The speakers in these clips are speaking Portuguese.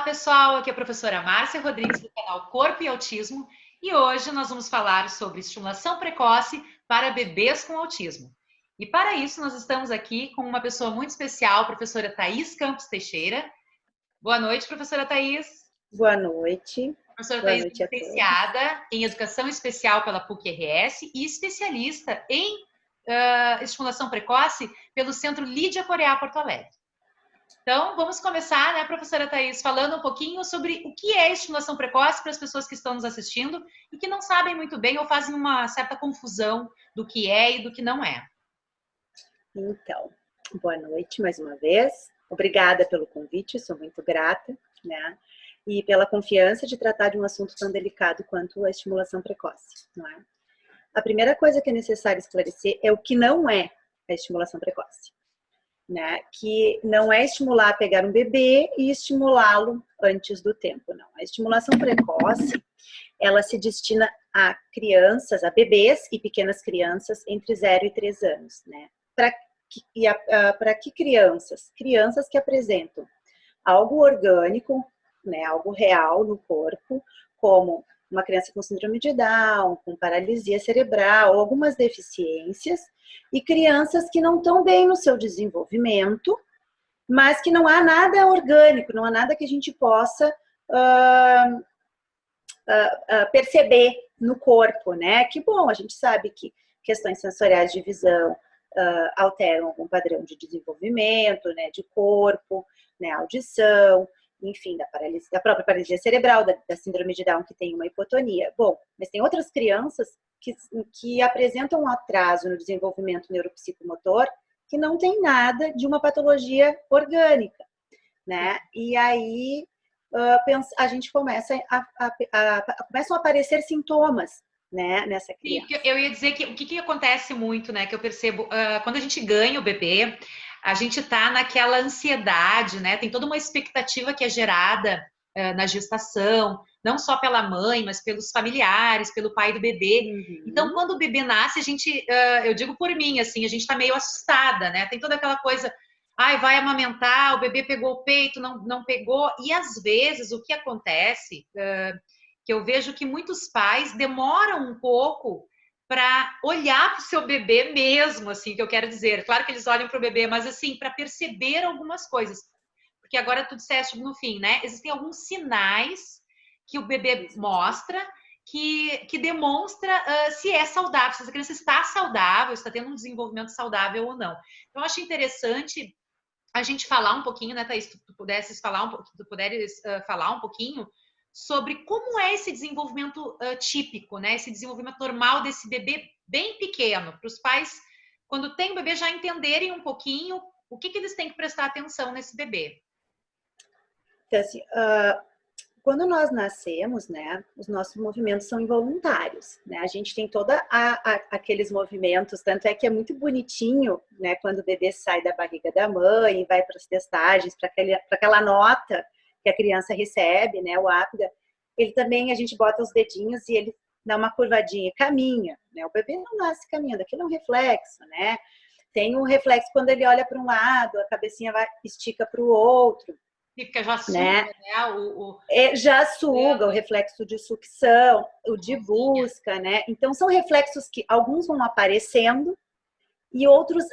pessoal, aqui é a professora Márcia Rodrigues do canal Corpo e Autismo e hoje nós vamos falar sobre estimulação precoce para bebês com autismo. E para isso nós estamos aqui com uma pessoa muito especial, a professora Thaís Campos Teixeira. Boa noite, professora Thaís. Boa noite. A professora Thaís é licenciada em Educação Especial pela PUC-RS e especialista em estimulação precoce pelo Centro Lídia Coreá Porto Alegre. Então, vamos começar, né, professora Thaís, falando um pouquinho sobre o que é estimulação precoce para as pessoas que estão nos assistindo e que não sabem muito bem ou fazem uma certa confusão do que é e do que não é. Então, boa noite mais uma vez. Obrigada pelo convite, sou muito grata, né? E pela confiança de tratar de um assunto tão delicado quanto a estimulação precoce, não é? A primeira coisa que é necessário esclarecer é o que não é a estimulação precoce. Né, que não é estimular a pegar um bebê e estimulá-lo antes do tempo, não. A estimulação precoce, ela se destina a crianças, a bebês e pequenas crianças entre 0 e 3 anos, né. Para que crianças? Crianças que apresentam algo orgânico, né, algo real no corpo, como uma criança com síndrome de Down, com paralisia cerebral, ou algumas deficiências, e crianças que não estão bem no seu desenvolvimento, mas que não há nada orgânico, não há nada que a gente possa perceber no corpo, né? Que bom, a gente sabe que questões sensoriais de visão alteram algum padrão de desenvolvimento, né? De corpo, né? Audição, enfim, da própria paralisia cerebral, da síndrome de Down, que tem uma hipotonia. Bom, mas tem outras crianças que apresentam um atraso no desenvolvimento neuropsicomotor que não tem nada de uma patologia orgânica, né? E aí a gente começam a aparecer sintomas, né, nessa criança. Eu ia dizer que o que acontece muito, né, que eu percebo, quando a gente ganha o bebê, a gente tá naquela ansiedade, né? Tem toda uma expectativa que é gerada na gestação, não só pela mãe, mas pelos familiares, pelo pai do bebê. Uhum. Então, quando o bebê nasce, a gente, eu digo por mim, assim, a gente tá meio assustada, né? Tem toda aquela coisa, ai, vai amamentar, o bebê pegou o peito, não pegou. E às vezes o que acontece, que eu vejo que muitos pais demoram um pouco para olhar para o seu bebê mesmo, assim, que eu quero dizer. Claro que eles olham para o bebê, mas assim, para perceber algumas coisas. Porque agora tu disseste no fim, né? Existem alguns sinais que o bebê mostra que demonstra se é saudável, se essa criança está saudável, está tendo um desenvolvimento saudável ou não. Então, eu acho interessante a gente falar um pouquinho, né, Thaís, tu puderes falar um pouquinho sobre como é esse desenvolvimento típico, né? Esse desenvolvimento normal desse bebê bem pequeno, para os pais, quando tem o bebê, já entenderem um pouquinho o que eles têm que prestar atenção nesse bebê. Então, assim, quando nós nascemos, né, os nossos movimentos são involuntários, né? A gente tem toda aqueles movimentos, tanto é que é muito bonitinho, né, quando o bebê sai da barriga da mãe e vai para as testagens, para aquela nota que a criança recebe, né, o ápgar, ele também, a gente bota os dedinhos e ele dá uma curvadinha e caminha, né? O bebê não nasce caminhando, aquilo é um reflexo, né? Tem um reflexo quando ele olha para um lado, a cabecinha estica para o outro. Fica já suga, né? Já suga, o reflexo de sucção, o de busca, né? Então, são reflexos que alguns vão aparecendo e outros,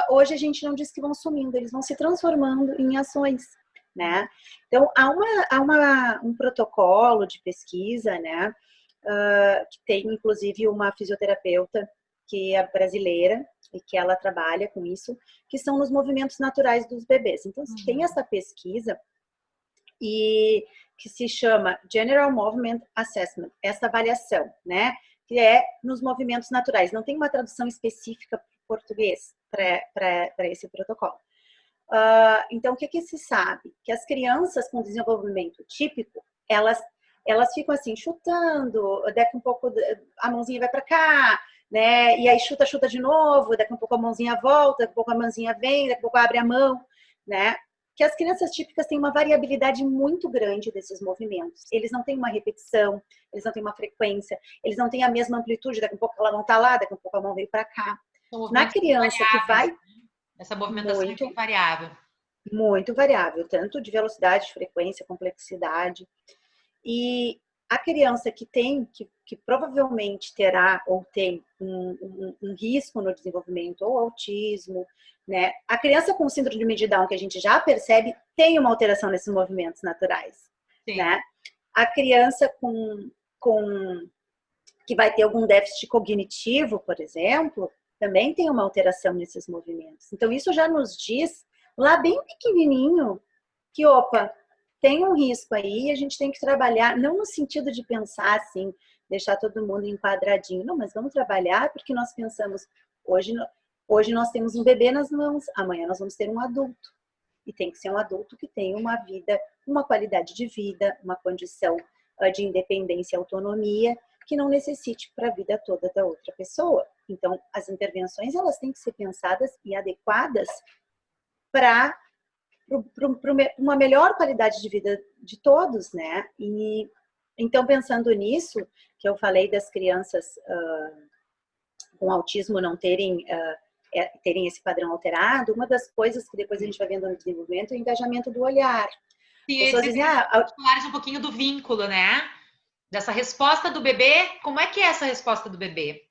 hoje a gente não diz que vão sumindo, eles vão se transformando em ações, né? Então, há um protocolo de pesquisa, né? Que tem, inclusive, uma fisioterapeuta que é brasileira e que ela trabalha com isso, que são os movimentos naturais dos bebês. Então, tem essa pesquisa e que se chama General Movement Assessment, essa avaliação, né? Que é nos movimentos naturais. Não tem uma tradução específica para o português para esse protocolo. Então, o que se sabe? Que as crianças com desenvolvimento típico, elas ficam assim, chutando, daqui um pouco a mãozinha vai para cá, né? E aí chuta de novo, daqui um pouco a mãozinha volta, daqui um pouco a mãozinha vem, daqui um pouco abre a mão, né? Que as crianças típicas têm uma variabilidade muito grande desses movimentos. Eles não têm uma repetição, eles não têm uma frequência, eles não têm a mesma amplitude, daqui um pouco ela não tá lá, daqui um pouco a mão veio para cá. Na criança que vai... Essa movimentação é variável. muito variável, tanto de velocidade, frequência, complexidade. E a criança que provavelmente terá ou tem um risco no desenvolvimento, ou autismo, né? A criança com síndrome de Down, que a gente já percebe, tem uma alteração nesses movimentos naturais, Sim. né? A criança com que vai ter algum déficit cognitivo, por exemplo, também tem uma alteração nesses movimentos. Então, isso já nos diz, lá bem pequenininho, que, opa, tem um risco aí, a gente tem que trabalhar, não no sentido de pensar assim, deixar todo mundo enquadradinho, não, mas vamos trabalhar porque nós pensamos, hoje nós temos um bebê nas mãos, amanhã nós vamos ter um adulto. E tem que ser um adulto que tenha uma vida, uma qualidade de vida, uma condição de independência e autonomia, que não necessite para a vida toda da outra pessoa. Então, as intervenções, elas têm que ser pensadas e adequadas para uma melhor qualidade de vida de todos, né? E então, pensando nisso, que eu falei das crianças com autismo não terem esse padrão alterado, uma das coisas que depois a gente vai vendo no desenvolvimento é o engajamento do olhar. Sim, pessoas dizem, falares um pouquinho do vínculo, né? Dessa resposta do bebê, como é que é essa resposta do bebê?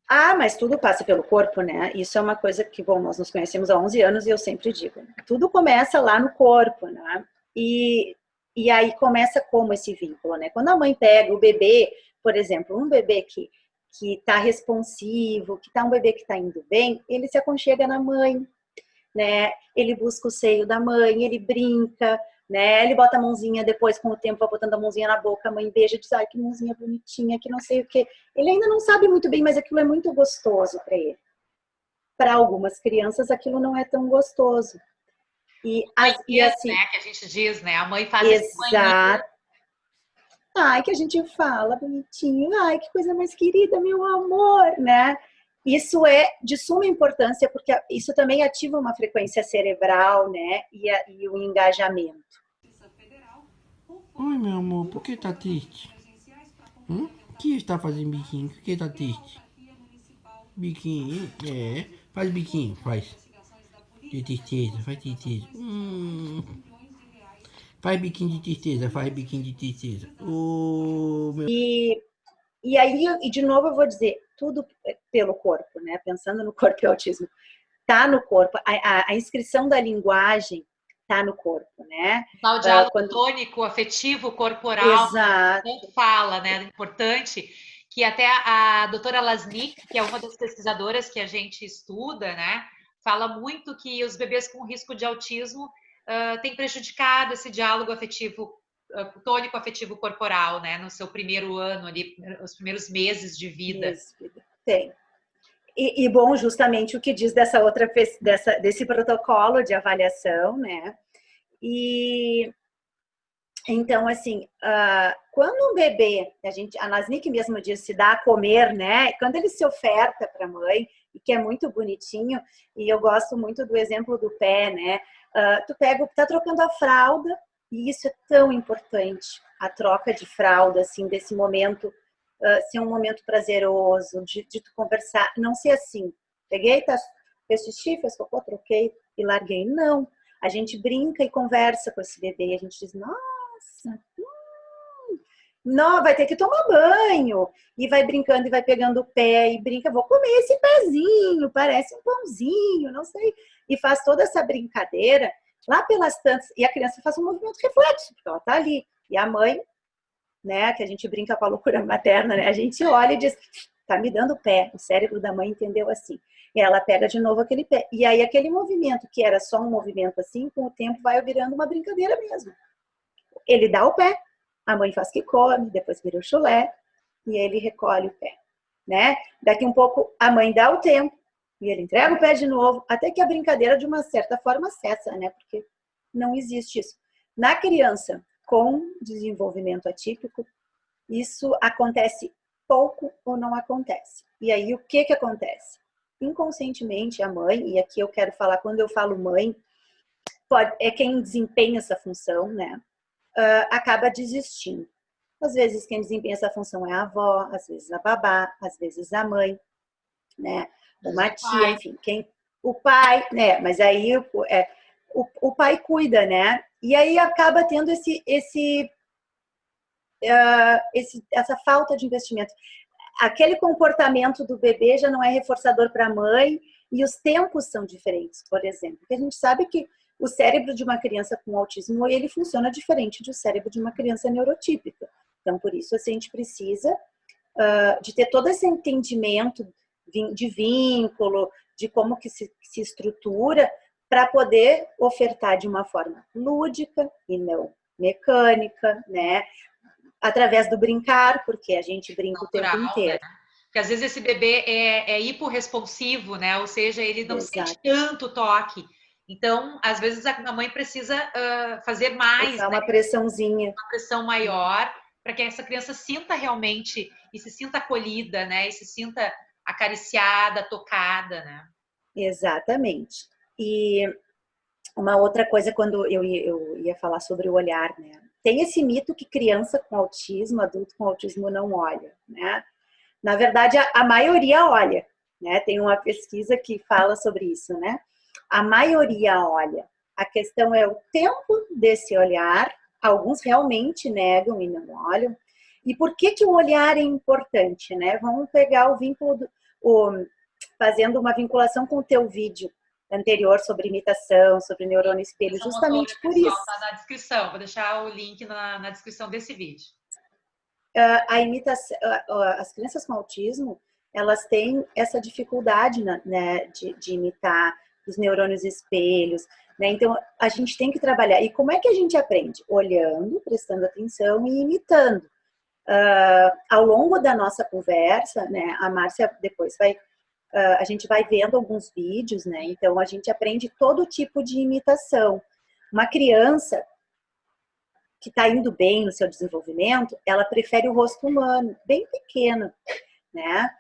Mas tudo passa pelo corpo, né? Isso é uma coisa que, bom, nós nos conhecemos há 11 anos e eu sempre digo, tudo começa lá no corpo, né? E aí começa como esse vínculo, né? Quando a mãe pega o bebê, por exemplo, um bebê que está responsivo, que tá um bebê que está indo bem, ele se aconchega na mãe, né? Ele busca o seio da mãe, ele brinca, né? Ele bota a mãozinha, depois com o tempo vai botando a mãozinha na boca, a mãe beija e diz, ai, que mãozinha bonitinha, que não sei o quê. Ele ainda não sabe muito bem, mas aquilo é muito gostoso para ele. Para algumas crianças, aquilo não é tão gostoso. E assim, né, que a gente diz, né? A mãe faz exato. Ai, que a gente fala bonitinho, ai, que coisa mais querida, meu amor, né? Isso é de suma importância, porque isso também ativa uma frequência cerebral, né? E o engajamento. Oi, meu amor, por que tá triste? O que está fazendo biquinho? Por que tá triste? Biquinho, faz biquinho, faz. De tristeza, faz tristeza. Faz biquinho de tristeza, faz biquinho de tristeza. Meu... E aí, de novo, eu vou dizer, tudo pelo corpo, né? Pensando no corpo e autismo. Tá no corpo. A inscrição da linguagem tá no corpo, né? O diálogo tônico, afetivo, corporal. Exato. Fala, né? Importante. Que até a doutora Lasnik, que é uma das pesquisadoras que a gente estuda, né? Fala muito que os bebês com risco de autismo têm prejudicado esse diálogo afetivo, tônico afetivo corporal, né? No seu primeiro ano ali, os primeiros meses de vida. Tem. E bom, justamente o que diz desse protocolo de avaliação, né? E então, assim, quando um bebê, a Nasnik mesmo diz, se dá a comer, né? Quando ele se oferta para a mãe, e que é muito bonitinho, e eu gosto muito do exemplo do pé, né? Tá trocando a fralda, e isso é tão importante, a troca de fralda, assim, desse momento, ser um momento prazeroso, de tu conversar, não ser assim, peguei, fez xixi, fez cocô, troquei e larguei. Não, a gente brinca e conversa com esse bebê, a gente diz, nossa, não, vai ter que tomar banho, e vai brincando e vai pegando o pé e brinca, vou comer esse pezinho, parece um pãozinho, não sei, e faz toda essa brincadeira, lá pelas tantas, e a criança faz um movimento reflexo, porque ela tá ali, e a mãe, né, que a gente brinca com a loucura materna, né, a gente olha e diz, tá me dando o pé, o cérebro da mãe entendeu assim, e ela pega de novo aquele pé, e aí aquele movimento que era só um movimento assim, com o tempo vai virando uma brincadeira mesmo. Ele dá o pé, a mãe faz que come, depois vira o chulé, e ele recolhe o pé, né? Daqui um pouco a mãe dá o tempo, e ele entrega o pé de novo, até que a brincadeira de uma certa forma cessa, né? Porque não existe isso. Na criança com desenvolvimento atípico, isso acontece pouco ou não acontece. E aí o que acontece? Inconscientemente a mãe, e aqui eu quero falar, quando eu falo mãe, é quem desempenha essa função, né? Acaba desistindo. Às vezes quem desempenha essa função é a avó, às vezes a babá, às vezes a mãe, né? Uma tia, enfim, o pai, né? Mas aí o pai cuida, né? E aí acaba tendo essa falta de investimento. Aquele comportamento do bebê já não é reforçador para a mãe e os tempos são diferentes, por exemplo. Porque a gente sabe que o cérebro de uma criança com autismo, ele funciona diferente do cérebro de uma criança neurotípica. Então, por isso, assim, a gente precisa de ter todo esse entendimento de vínculo, de como que se estrutura, para poder ofertar de uma forma lúdica e não mecânica, né? Através do brincar, porque a gente brinca Natural, o tempo inteiro. né? Porque às vezes esse bebê é hiporresponsivo, né? Ou seja, ele não sente tanto toque. Então, às vezes a mãe precisa fazer mais, né? Uma pressãozinha. Uma pressão maior, para que essa criança sinta realmente e se sinta acolhida, né? E se sinta acariciada, tocada, né? Exatamente. E uma outra coisa, quando eu ia falar sobre o olhar, né? Tem esse mito que criança com autismo, adulto com autismo não olha, né? Na verdade, a maioria olha, né? Tem uma pesquisa que fala sobre isso, né? A maioria olha. A questão é o tempo desse olhar. Alguns realmente negam e não olham. E por que o olhar é importante, né? Vamos pegar o vínculo, fazendo uma vinculação com o teu vídeo anterior sobre imitação, sobre neurônio espelho, justamente por isso. Tá na descrição, vou deixar o link na descrição desse vídeo. A imitação, as crianças com autismo, elas têm essa dificuldade, né, de imitar os neurônios espelhos, né? Então, a gente tem que trabalhar. E como é que a gente aprende? Olhando, prestando atenção e imitando. Ao longo da nossa conversa, né, a Márcia depois a gente vai vendo alguns vídeos, né? Então, a gente aprende todo tipo de imitação. Uma criança que está indo bem no seu desenvolvimento, ela prefere o rosto humano, bem pequeno, né?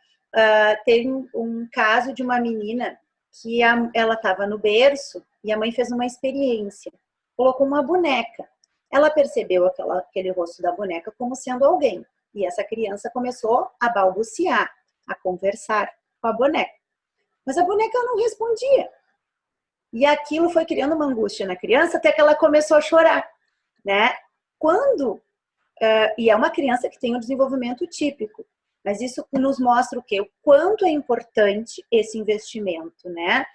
Tem um caso de uma menina que ela estava no berço e a mãe fez uma experiência, colocou uma boneca. Ela percebeu aquele rosto da boneca como sendo alguém. E essa criança começou a balbuciar, a conversar com a boneca. Mas a boneca não respondia. E aquilo foi criando uma angústia na criança até que ela começou a chorar, né? E é uma criança que tem um desenvolvimento típico. Mas isso nos mostra o quê? O quanto é importante esse investimento, né?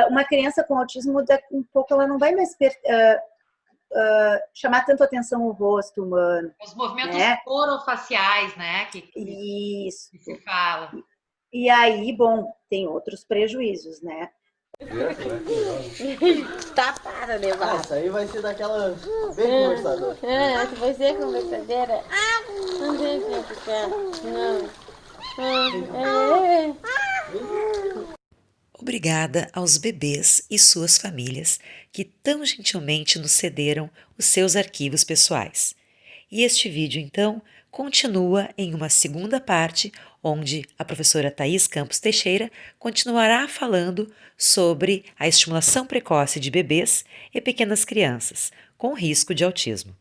Uma criança com autismo, daqui um pouco, ela não vai mais chamar tanto atenção o rosto humano. Os movimentos, né, orofaciais, né? Isso. Que se fala. E aí, bom, tem outros prejuízos, né? Tá para levar. Isso aí vai ser daquela bem conversadora. Vai ser conversadeira. Não tem que ficar. Não. Obrigada aos bebês e suas famílias que tão gentilmente nos cederam os seus arquivos pessoais. E este vídeo, então, continua em uma segunda parte, onde a professora Thaís Campos Teixeira continuará falando sobre a estimulação precoce de bebês e pequenas crianças com risco de autismo.